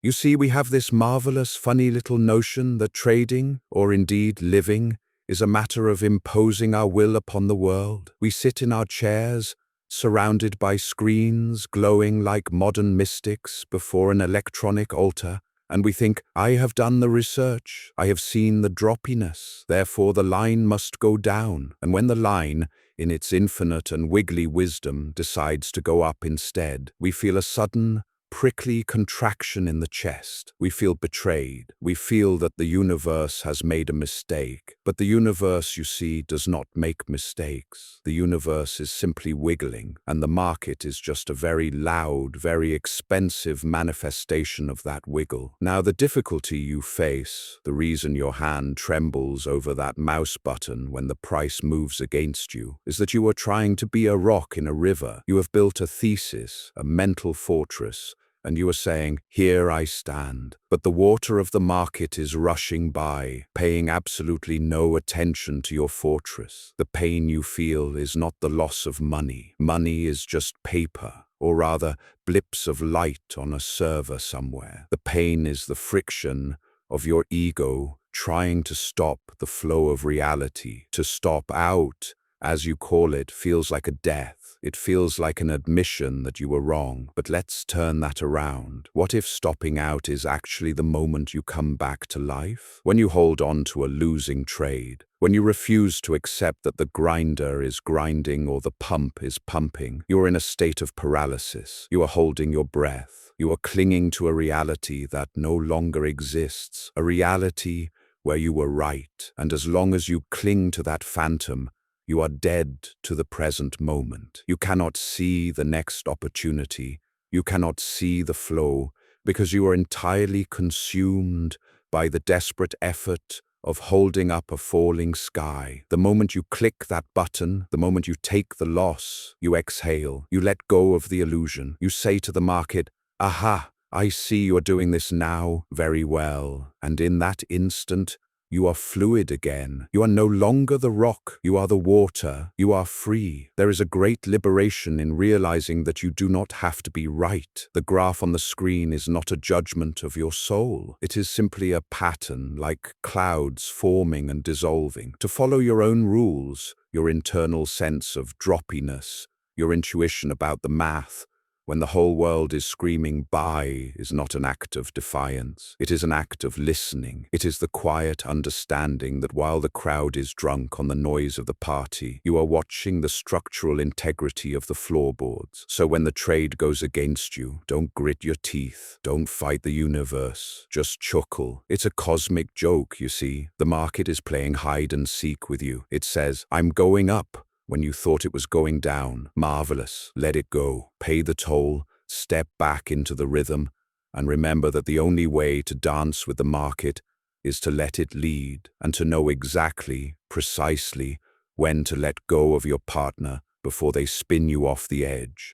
You see, we have this marvelous, funny little notion that trading, or indeed living, is a matter of imposing our will upon the world. We sit in our chairs, surrounded by screens glowing like modern mystics before an electronic altar, and we think, I have done the research, I have seen the droppiness, therefore the line must go down. And when the line, in its infinite and wiggly wisdom, decides to go up instead, we feel a sudden, prickly contraction in the chest. We feel betrayed. We feel that the universe has made a mistake. But the universe, you see, does not make mistakes. The universe is simply wiggling, and the market is just a very loud, very expensive manifestation of that wiggle. Now, the difficulty you face, the reason your hand trembles over that mouse button when the price moves against you, is that you are trying to be a rock in a river. You have built a thesis, a mental fortress, and you are saying, here I stand. But the water of the market is rushing by, paying absolutely no attention to your fortress. The pain you feel is not the loss of money. Money is just paper, or rather, blips of light on a server somewhere. The pain is the friction of your ego trying to stop the flow of reality. To stop out, as you call it, feels like a death. It feels like an admission that you were wrong. But let's turn that around. What if stopping out is actually the moment you come back to life? When you hold on to a losing trade, when you refuse to accept that the grinder is grinding or the pump is pumping, you are in a state of paralysis. You are holding your breath. You are clinging to a reality that no longer exists, a reality where you were right. And as long as you cling to that phantom, you are dead to the present moment. You cannot see the next opportunity. You cannot see the flow because you are entirely consumed by the desperate effort of holding up a falling sky. The moment you click that button, the moment you take the loss, you exhale. You let go of the illusion. You say to the market, aha, I see you are doing this now. Very well. And in that instant, you are fluid again. You are no longer the rock. You are the water. You are free. There is a great liberation in realizing that you do not have to be right. The graph on the screen is not a judgment of your soul. It is simply a pattern, like clouds forming and dissolving. To follow your own rules, your internal sense of droppiness, your intuition about the math, when the whole world is screaming buy, is not an act of defiance. It is an act of listening. It is the quiet understanding that while the crowd is drunk on the noise of the party, you are watching the structural integrity of the floorboards. So when the trade goes against you, don't grit your teeth. Don't fight the universe. Just chuckle. It's a cosmic joke, you see. The market is playing hide and seek with you. It says, I'm going up, when you thought it was going down. Marvelous. Let it go. Pay the toll. Step back into the rhythm. And remember that the only way to dance with the market is to let it lead and to know exactly, precisely, when to let go of your partner before they spin you off the edge.